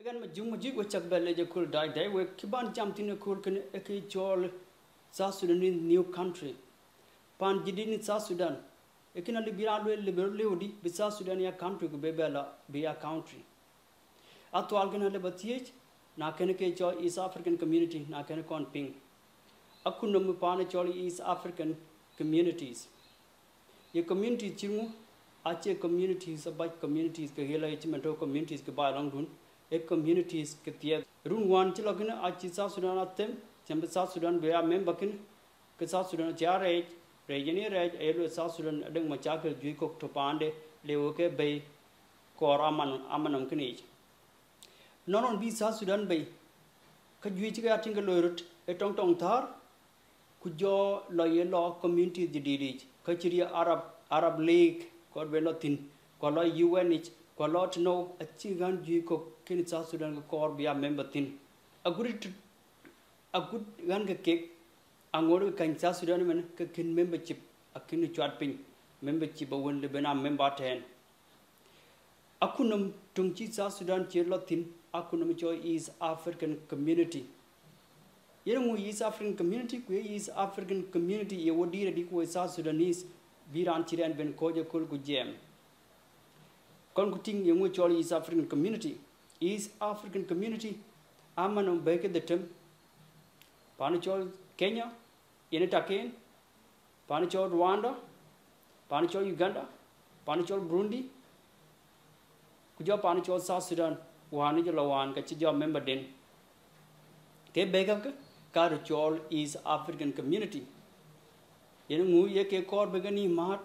Gan ma jung ji wo chak bele je kul dai dai we kiban jam tin kul ken e ki chol South Sudan new country pan jidin South Sudan e kin ali biran le le odi bi South Sudan ya country ko bebela be ya country atwal ken le batiyej na ken ke chol East African community na ken kon ping akunum pan chol East African communities ye community chingu ache communities about communities ke hela ichmento communities ke ba long dun e communities ke tia run wan chilogina achi South Sudan atem chambe South Sudan be a member kin ke South Sudan jare rejeni rej elo South Sudan adeng machakal jui kok to pande lewo ke be kor amanam kini non bi South Sudan be ka jui chiga tinga loirut e tong tong thar ku jo lo ye lo community didiri ka chiri Arab League ko be lo tin ko lo UNH ko lo to know a chigan jui kok kin South Sudan ko kor be a member tin a good gan ke kek angor kan South Sudan men ke kin membership akin chat pin membership won le bena member ten akunum tungchi South Sudan chirlo tin akunum cho East African community yengu East African community ku East African community ye wodi di ko South Sudanese biran chiren ben ko je kul ku jem kon ku ting yengu cho East African community amano beke the tem panichol Kenya yenetaken panichol Rwanda panichol Uganda panichol Burundi kujo panichol South Sudan wani jolawan ka chi jo member den ke begak ka chol East African community yengu ye ke kor begani mat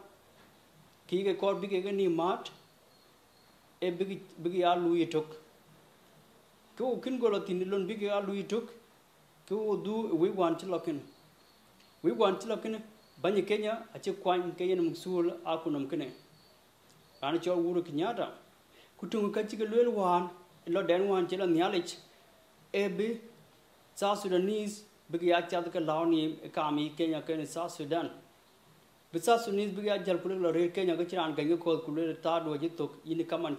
ki ke kor bigani mat e bigi alu yitok ko kin golo tinilon bigi alu yitok ko du we want to look in banye Kenya ache kwan Kenya muksul akunum kene ani chol wuru Kenyatta kutungu kachike lwel wan lo den wan chela nyalech ebe South Sudanese bigi ya chat ka lawni kami Kenya ken South Sudan bi South Sudanese bigi ya jal kulek lo re Kenya ka chiran gange ko kulek ta do jitok yin kaman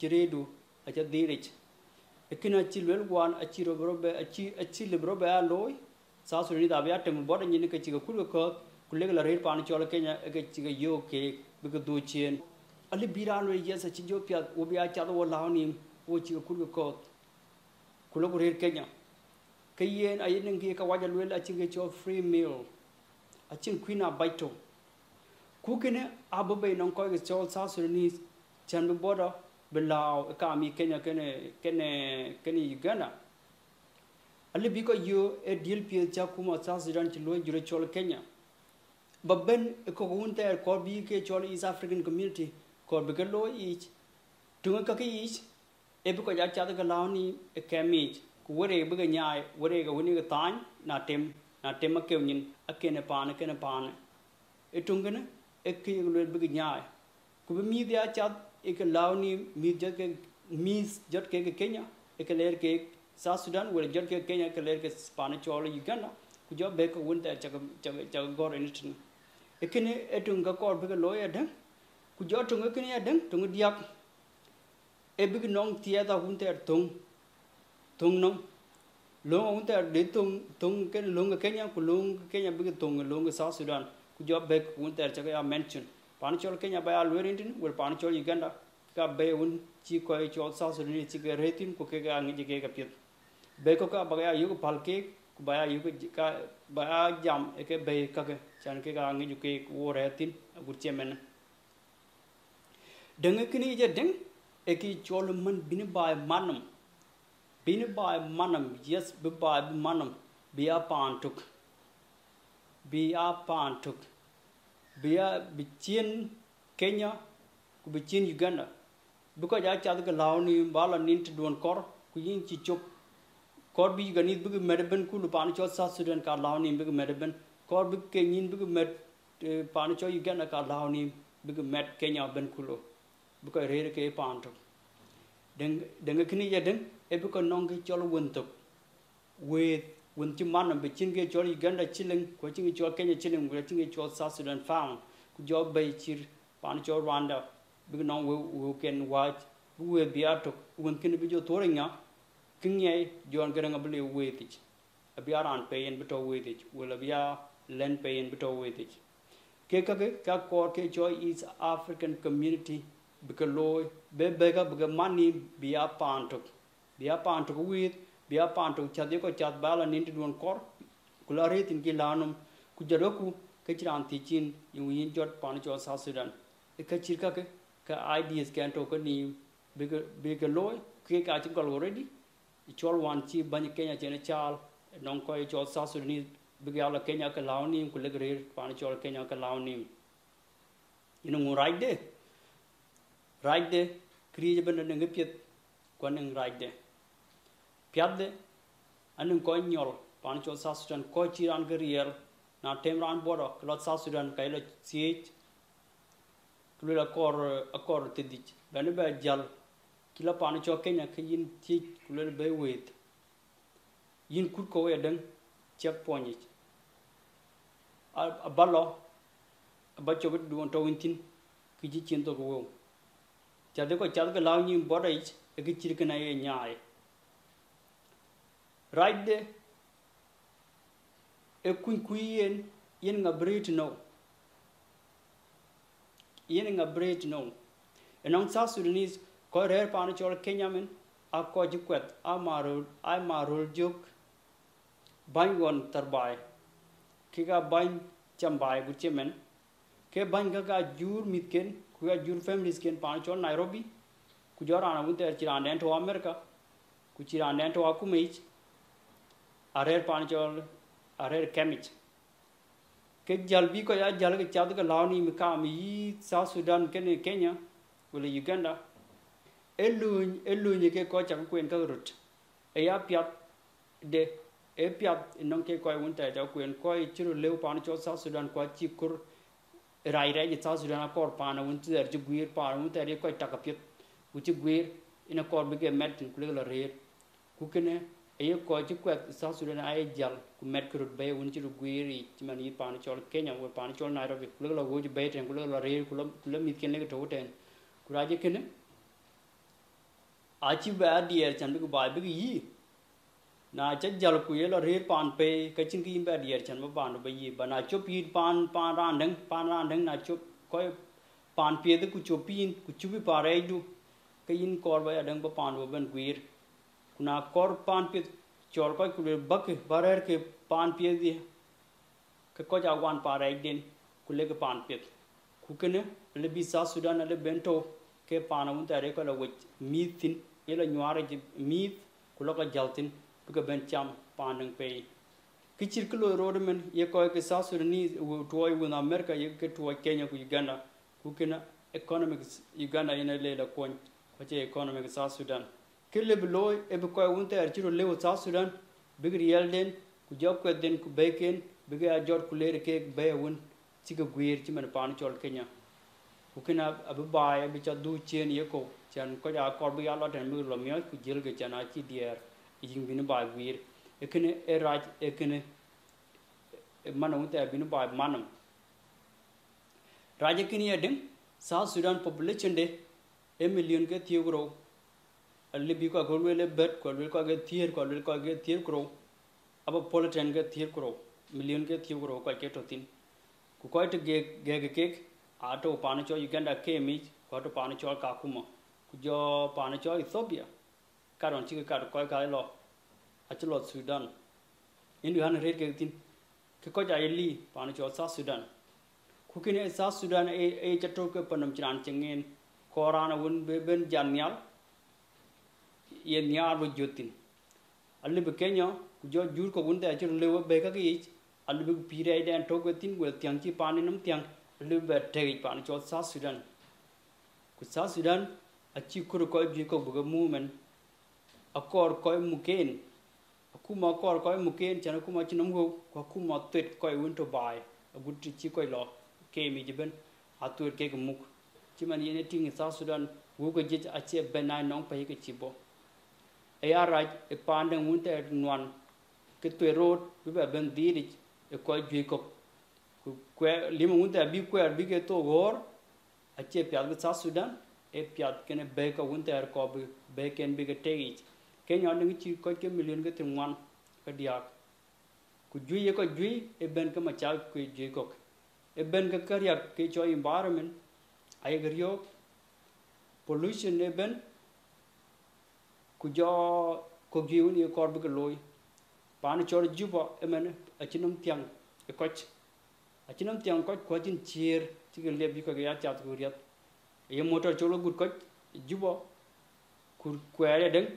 chiredu acha direch ekina chilwel wan achiro brobe achi librobe aloy South Sudan da bya tem boda nyini ka chiga kulu ko kulega la reer pan chola Kenya ga chiga yo ke biga do chen ali birano yes achi jo pya obi a cha do lawni o chiga kulu ko kulo reer Kenya kayen ayin ngi ka wajal wel achi ga cho free meal achin queen abaito kukene ababe non ko ga cho South Sudanese chan boda belau kami Kenya kene Uganda ali biko yo e deal pie cha kuma South Sudan ti lo jure chol Kenya babben ko gunta ko bi ke chol East African community ko be lo each tunga ka ke each e biko ja cha ga lawni e kemi ku wore be ga nyaai wore ga woni ga tan na tem ke nyin akene pan e tungana e ke lo be ga nyaai ku be mi dia cha e ke lawni mi jot ke Kenya e ke ler ke South Sudan wala jot ke Kenya ke ler ke Spanish wala Uganda ku jo be ko wonta cha gor enitin e kene etunga ko be lo yeden ku jo tunga kene yeden tunga diak e big nong tia da wonta tung no lo wonta de tung ken lo Kenya ku lo Kenya big tung lo South Sudan ku jo be ko wonta cha ya mention Panichol Kenya by Alwerintin will Panichol Uganda ka be un chi ko chol South Sudan chi ke retin ko ke ga ngi ke ka pit be ko ka ba ya yu palke ku ba ya yu ka ba jam e ke be ka ke chan ke ga ngi ke wo retin gur chemen deng kini je deng e ki chol man bin ba manam yes be ba manam be a pantuk biya bichin Kenya ku bichin Uganda because ja cha ga lawni bala nint don kor ku yin chi chop kor bi ga nit bi medben ku lu pan cho South Sudan ka lawni bi medben kor bi Kenyan bi med pan cho Uganda ka lawni bi med Kenya ben kulo because re ke pan to deng kini ja deng e bi ko nong ke chol wontok with when Timana bechin get your Uganda chilling, coaching your Kenya chilling, watching it your South Sudan found, good job by Chir, Pancho Rwanda, big non who can watch we biato when kin bi jo torenya kinye jon garanga bele wetich abiaran payen bito wetich will abia len payen bito wetich ke ka kor ke joy is African community because be bega bega money bia pantok with bia pantok chade ko chat bala ninti don kor kulare tin ki lanum ku jaroku ke chiran tichin yin jot pan cho South Sudan e ka chirka ke ka ideas kan to ko ni bega loy ke ka chi gol already chol wan chi ban Kenya chene chal non ko cho South Sudan bega la Kenya ka lawni ku legre pan cho Kenya ka lawni right there kriye ben ne ngepiet ko nang right there piadde anung ko nyol pan cho South Sudan ko chiran geriel na temran bodo klot South Sudan kay la siege kula akor tedich bane ba jal kila pan cho Kenya kin ti kula be wet yin kut ko eden checkpoint abalo abacho duon to wintin kiji chinto ko chade ko chad ka law ni bodo ich e ki chirkana ye nyaay right there e kuyen yen nga breed no enong South Sudanese ko rer pan chol Kenya men a ko jikwet a marul juk bangon tarbai kiga ban chambai guchemen ke ban ga jur mitken ku ga jur families ken pan chol Nairobi ku jorana wunte chiran to America ku chiran to akumich arer pan chol arer kemich ke jalbi ko ya jal ke chad ka lawni mi kam yi South Sudan ken Kenya wala Uganda eluny ke ko chak kwen ka rut e ya piat de e piat non ke ko won ta kwen ko chiru lew pan cho South Sudan ko chi kur rai South Sudan kor pan won ter ju guir pan won ter ko ta ka piet u chi guir ina kor bi ke met ku le la re ku kene e ko chi kwet South Sudan ay jal ku met kurut be won chiru guiri ti man yi pan cho Kenya wo pan cho Nairobi ku le la wo ju be ten ku le la re ku le mit ken le to ten ku raje kene achi ba dier chan bi ba bi yi na cha jal ku ye la re pan pe ka chin ki ba dier chan ba ban ba yi ba na chop yi pan ran dang na chop ko pan pe de ku chopin ku chubi pa re du ka yin kor ba dang ba pan ba ban guir kuna kor pan pe chor ko ku bak barer ke pan pe di ka ko ja wan pa re din ku le ke pan pe ku kene le bi South Sudan le bento ke pan un tare ko la wit mitin yela nyuare ji mit ku lo ka jaltin bu ka ben cham panang pe kichir ko ro men ye ko ke South Sudanese toy with America ye ke toy Kenya ku Uganda ku kena economic Uganda ina le la ko che economic South Sudan ke le bloy e bu ko un tare chiro le South Sudan big real den ku job ko den ku beken big a jor ku le ke be won ci ga guir ci men pan chol Kenya ukina abu bai abi cha du chen ye ko chan ko ja kor bi ala den mi lo mi ku jil ge chana chi dier yin bin ba guir ekene e raj ekene manam te bin ba manam raje kini edem South Sudan population de e million ke thiogro alli bi ko golwele bet ko wel ko ge thier kro aba politen ge thier kro million ke thiogro ko ke to tin ku ko te ge ato panacho Uganda kemi ko to panacho kakuma ku jo panacho Ethiopia karon chi ka ko ka lo achlo Sudan indu han red ke tin ke ko ja li panacho South Sudan ku kine South Sudan e chato ke panam chiran chengen korana won ben janyal ye nyar bu jotin alli be Kenya ku jo jur ko won ta chiro lewo be ka gi alli be pire den to ko tin wel tiang chi paninum tiang live take pan cho South Sudan ku South Sudan achi kur ko bi ko bu movement akor ko muken akuma kor ko muken chan kuma chinum go ko kuma tet ko won to bai agut chi ko lo ke mi jiben atur ke muk chi man yene ting South Sudan wo ko je achi benai nong pa ke chi bo e ara e pandang mun te nwan ke to road bi ben di e ko bi ko kwe lima unta bi kwe bi ke to gor ache pyal South Sudan e piat kene be ka winter ko be ken bi ke tegi Kenya ngi chi ko ke million ke tin ka diak ku juye ko juy e ben ka machal ku juy ko e ben ka karya ke cho environment ay grio pollution e ben ku jo ko giun e ko bi loy pan cho juba e men a chinum tiang e koch a chinum tiang ko tin chier ti ke le bi ko ya chat ku riat e motor cho lo gut ko juba ku kwere den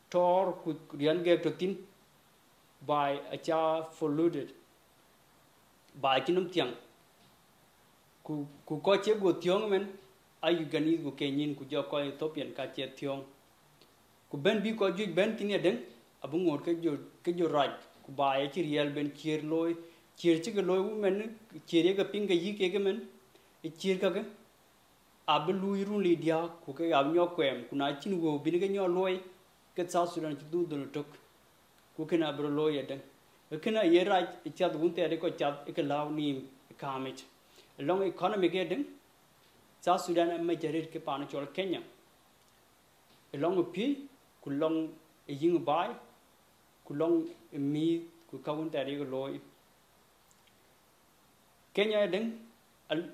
tor ku rian ge to tin by a cha polluted by kinum tiang ku ko che go tiong men ay gani go kenin ku jo ko Ethiopian ka che tiong ku ben bi ko ju ben tin den abu ngor ke jo raj ku ba e chi real ben chier loy chier chi ke loy men chier ga ping ga yi ke men e chier ka ke abu lu ru li dia ku ke ab nyo kwem ku na chin go bin ga nyo loy ke sa sudan chi du dul tok ku ke na bro loy den ke na ye raj chat gun te ko chat ke law ni kamit long economy ke den South Sudan am majarir ke pan chol Kenya long pi ku long ying bai ku long mi ku kawun ta ri loy Kenya den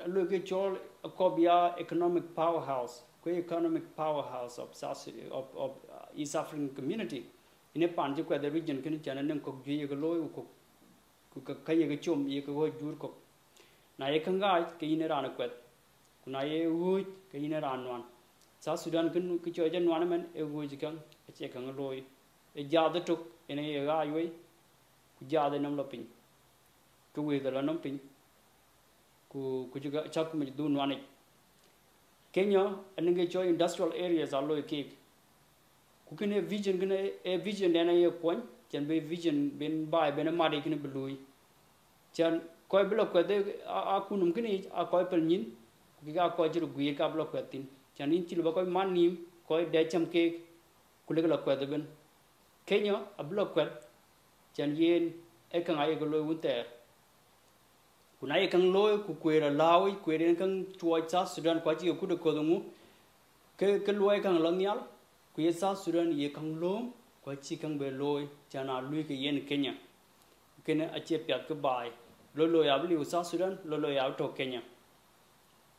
lo ke chol akobia economic powerhouse ku economic powerhouse of South Sudan of East African community ine pan je kwa the region ken chana nang ko gi ye loy ku ka ye ke chom ye ko jur ko na ye kanga ke ine ran kwet kuna ye wu ke ine ran wan South Sudan ken ku cho jan wan men e wu ji kang che kang loy e ja da tuk ene ye ga yoi ku ja da nam lo pin ku we da nam pin ku ju ga chak me du wan Kenya anenge cho industrial areas are loy ke ku ken vision ken e vision dena ye kon chen be vision ben bai ben ma de ken blui chan koy blok ko de a kunum ken a koy pel nyin ga ko jiru gui ka blok ko tin chanin til ba koy manim koy de cham ke kule ga ko de ben Kenya a blok ko chan yen e kan ay go loy wunter kuna ye kan loy ku kwera lawi kwere kan tuwa sa Sudan kwa ji ku de ko mu ke loy kan lo nyal ku ye sa Sudan ye kan lom kwa chi kan be loy chana lui ke yen Kenya kene a che pyat ke bai lo ya bli sa Sudan lo ya to Kenya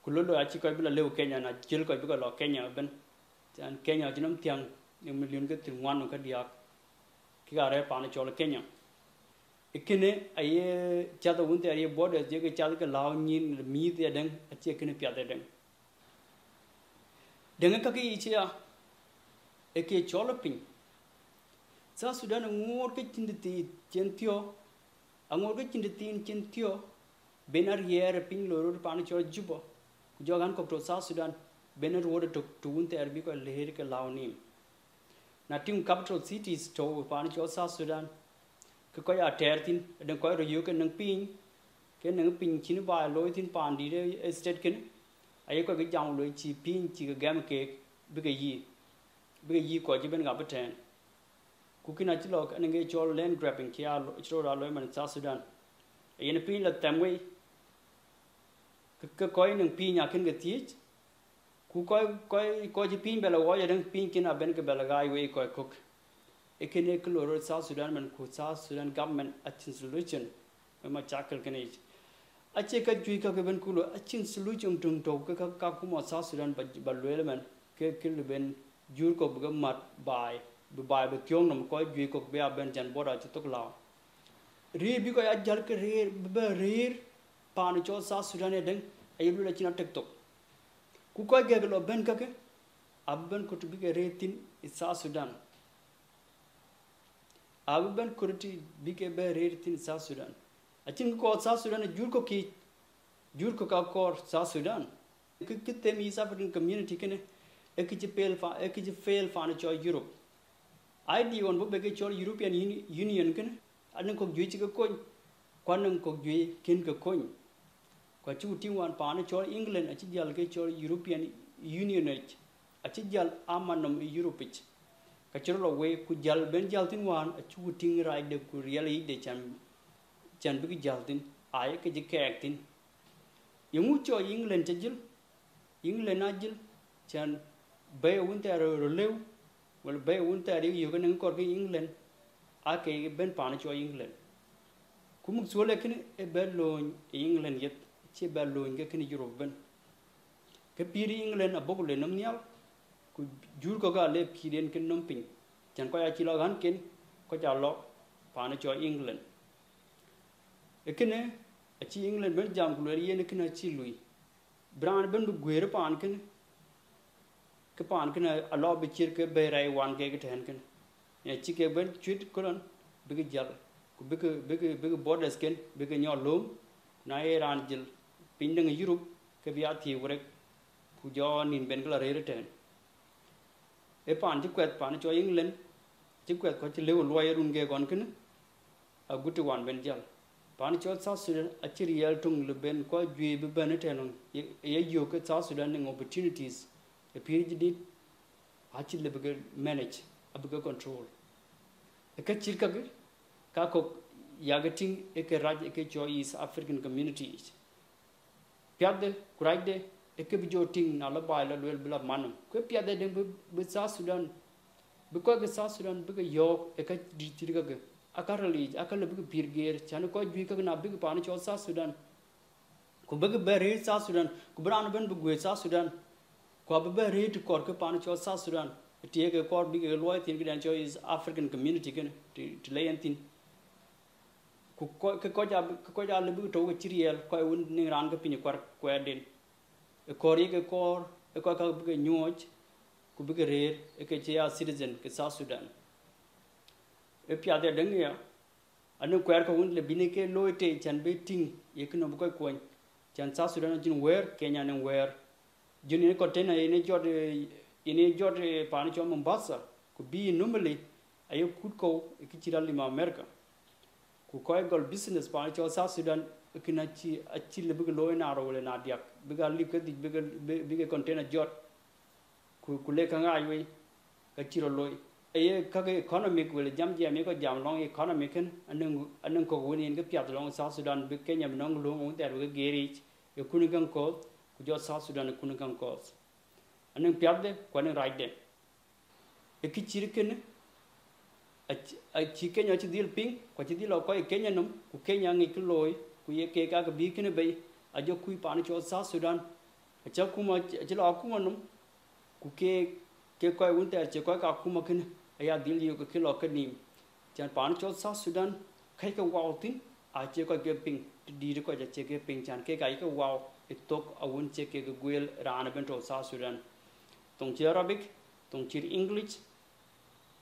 kulo a chi ko bila le Kenya na jil ko bi ko lo Kenya ben tan Kenya jinam tiang ni million ke tin wan ka dia ki ga re pa na chol Kenya ikene aye cha da won te aye border je ke cha ke lao nyin mi de den a che kene pya de den ka ki chi ya e ke chol pin sa Sudan ngor ke tin de ti chen tio angor ke tin de tin chen tio benar yer pin lo ro pa na chol juba jogan ko to South Sudan bener word to won te arbi ko leher ke lawni na tim capital cities to pan cho South Sudan ko ya tertin den ko ro yu ke nang pin chin ba loi tin pan di de state ken ay ko ge jang loi chi pin chi ge gam ke bi ge yi ko ji ben ga beten ku kina chi lo an ge cho land grabbing kya cho ra loi man South Sudan yen pin la tamwe ke koy nang pi nya ken ge tich ku koy ji pin bela wo ya dang pin kin aben ke bela gai we koy cook e ken e kloro South Sudan man ku South Sudan government a chin solution ma chakal ken e a che ka jui ka ben ku lo a chin solution tung to ka ku mo South Sudan ba lo man ke le ben jur ko bu mat bai bu kyong nam koy jui ko be ben jan boda chi tok lao re bi ko ya jar ke re be re pan cho South Sudan e deng ay lu la china tiktok ku ko ge lo ben ka ke abben ko to bi ke retin South Sudan abben ko ti bi ke be retin South Sudan achin ko South Sudan jur ko ka ko South Sudan ke tem East African community kene e ki fail fa na cho Europe ID on bo be ke cho European Union kene anan ko ju chi ko kwan ko ju ken ko kwa chu wan pa na cho England achi jal ke cho European Union achi jal amanam Europe ka chro lo we ku jal ben jal tin wan achu ting rai de ku really de chan bi jal tin ay ke je ke tin yungu cho England jil chan bay winter live well bay winter you can go England ake ben pan cho England kumuk suole kin e bello England yet che bello nge kin Europe ben ke piri England abogule nam nyal ku jur ko ga le pirien kin nom pin chan ko ya chi lo gan kin ko ja lo pan cho England ekene achi England ben jam ku le yen kin achi lui brand ben bu guer pan kin ke pan kin a lo be chir ke be rai wan ke ten kin ya chi ke ben chit koran be jal ku be borders ken be nyo lom na Iran jil pindang Europe ke bia thi wrek ku jo nin ben kala re ten e pan chi kwet pan cho England chi kwet ko chi le lo run ge gon kin a gutu wan ben jal pan cho South Sudan a chi real tung le ben ko jwe be ben ten ye yo ke South Sudan ning opportunities a period did a chi le be manage a be control e ka chir ka ko yagating e ke raj e ke cho East African communities piade kuraide e ke bi joting na la ba la wel bla manum ko piade de be South Sudan be ko ke South Sudan be yo e ka di chir ka akarali akal be pirger chan ko jwi ka na be pan cho South Sudan ko be re South Sudan ko bran ben be South Sudan ko be re to kor ke pan cho South Sudan tie ke kor bi ke loy tin ke cho is African community ken to lay antin ku ko ja le bu to ke chiriel ko un ning ran ke pin kwar ko den e kor ye ke kor e ko ka be nyoj ku be re e ke chia citizen ke South Sudan e pia de deng ya anu kwar ko un le bine ke loy te chan be ting ye ke no ko ko chan South Sudan jin wer Kenya nen wer jin ne container ne jod pan cho Mombasa ku bi normally ayo kut ko e ke chirali ma America ku ko gol business pan cho South Sudan kina chi le big loy na ro le na diak biga li ke big container jot ku le ka ngai we ka chiro loy e ka ke economic wel jam je me ko jam long economic ken anung ko woni ke pyat long South Sudan be Kenya nong long un ter ge geri e kun kan ko ku jo South Sudan kun kan ko anung pyat de ko ne right de e ki chir ken a chi Kenya chi dil ping ko chi dil ko Kenya num ku Kenya ngi ku loy ku ye ke ka bi ken be a jo ku pan cho South Sudan a cha kuma chi lo kuma num ku ke ko un ter che ko ka kuma ken a ya dil yo ke lo ke nim chan pan cho South Sudan kai ka wow tin a che ko ke ping di ko ja che ke ping chan ke kai ka wow it tok a un che ke gwel ran ben to South Sudan tong chi Arabic tong chi English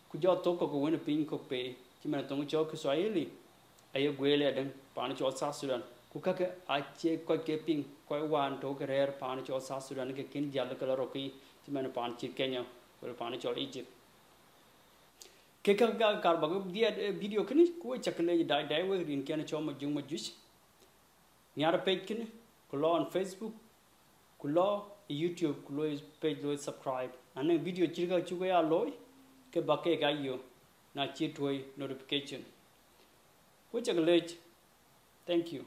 ku jo to ko wona pin ko pe ti ma tong cho ko Swahili ayo gwele den pan cho South Sudan ku ka ke a che ko ke pin ko wan to ke rer pan cho South Sudan ke kin jal ko ro ki ti ma pan chi Kenya ko pan cho Egypt ke ka kar ba dia video kini ku chakle dai we rin ken cho ma jung ma jus nyar page kini ku lo on Facebook ku lo YouTube ku lo page lo subscribe ane video chirga chu ya loy ke bake ga yo na chi toy notification which thank you